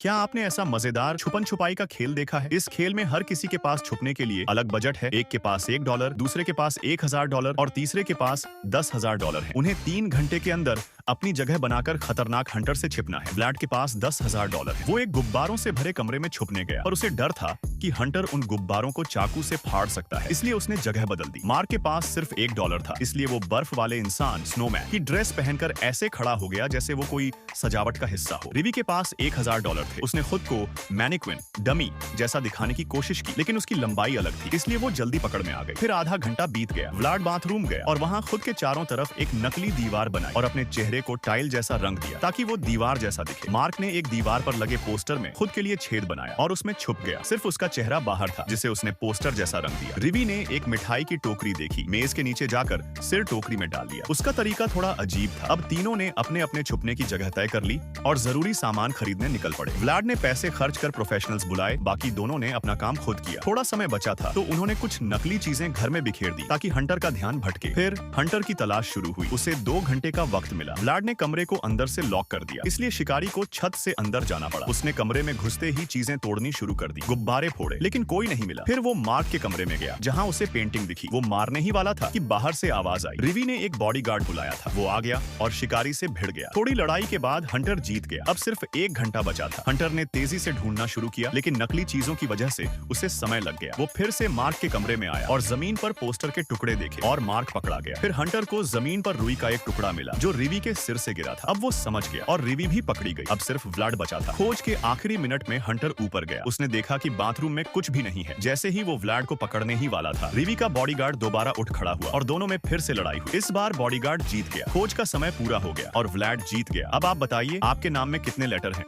क्या आपने ऐसा मजेदार छुपन छुपाई का खेल देखा है? इस खेल में हर किसी के पास छुपने के लिए अलग बजट है। एक के पास $1, दूसरे के पास $1000 और तीसरे के पास $10,000 है। उन्हें 3 घंटे के अंदर अपनी जगह बनाकर खतरनाक हंटर से छिपना है। व्लाड के पास $10,000 है। वो एक गुब्बारों से भरे कमरे में छुपने गया और उसे डर था कि हंटर उन गुब्बारों को चाकू से फाड़ सकता है, इसलिए उसने जगह बदल दी। मार्क के पास सिर्फ $1 था, इसलिए वो बर्फ वाले इंसान स्नोमैन की ड्रेस पहनकर ऐसे खड़ा हो गया जैसे वो कोई सजावट का हिस्सा हो। रिवी के पास $1000 थे। उसने खुद को मैनिक्विन डमी जैसा दिखाने की कोशिश की, लेकिन उसकी लंबाई अलग थी, इसलिए वो जल्दी पकड़ में आ गई। फिर आधा घंटा बीत गया। व्लाड बाथरूम गया और वहाँ खुद के चारों तरफ एक नकली दीवार बनाई और अपने चेहरे को टाइल जैसा रंग दिया ताकि वो दीवार जैसा दिखे। मार्क ने एक दीवार पर लगे पोस्टर में खुद के लिए छेद बनाया और उसमें छुप गया। सिर्फ उसका चेहरा बाहर था, जिसे उसने पोस्टर जैसा रंग दिया। रिवी ने एक मिठाई की टोकरी देखी, मेज के नीचे जाकर सिर टोकरी में डाल लिया। उसका तरीका थोड़ा अजीब था। अब तीनों ने अपने अपने छुपने की जगह तय कर ली और जरूरी सामान खरीदने निकल पड़े। व्लाड ने पैसे खर्च कर प्रोफेशनल्स बुलाए, बाकी दोनों ने अपना काम खुद किया। थोड़ा समय बचा था तो उन्होंने कुछ नकली चीजें घर में बिखेर दी ताकि हंटर का ध्यान भटके। फिर हंटर की तलाश शुरू हुई। उसे 2 घंटे का वक्त मिला। व्लाड ने कमरे को अंदर से लॉक कर दिया, इसलिए शिकारी को छत से अंदर जाना पड़ा। उसने कमरे में घुसते ही चीजें तोड़नी शुरू कर दी, गुब्बारे फोड़े, लेकिन कोई नहीं मिला। फिर वो मार्क के कमरे में गया जहाँ उसे पेंटिंग दिखी। वो मारने ही वाला था कि बाहर से आवाज आई। रिवी ने एक बॉडीगार्ड बुलाया था। वो आ गया और शिकारी से भिड़ गया। थोड़ी लड़ाई के बाद हंटर जीत गया। अब सिर्फ 1 घंटा बचा था। हंटर ने तेजी से ढूंढना शुरू किया, लेकिन नकली चीजों की वजह से उसे समय लग गया। वो फिर से मार्क के कमरे में आया और जमीन पर पोस्टर के टुकड़े देखे और मार्क पकड़ा गया। फिर हंटर को जमीन पर रुई का एक टुकड़ा मिला जो रिवी के सिर से गिरा था। अब वो समझ गया और रिवी भी पकड़ी गई। अब सिर्फ व्लाड बचा था। खोज के आखिरी मिनट में हंटर ऊपर गया। उसने देखा कि बाथरूम में कुछ भी नहीं है। जैसे ही वो व्लाड को पकड़ने ही वाला था, रिवी का बॉडीगार्ड दोबारा उठ खड़ा हुआ और दोनों में फिर से लड़ाई हुई। इस बार बॉडीगार्ड जीत गया। खोज का समय पूरा हो गया और व्लाड जीत गया। अब आप बताइए, आपके नाम में कितने लेटर हैं?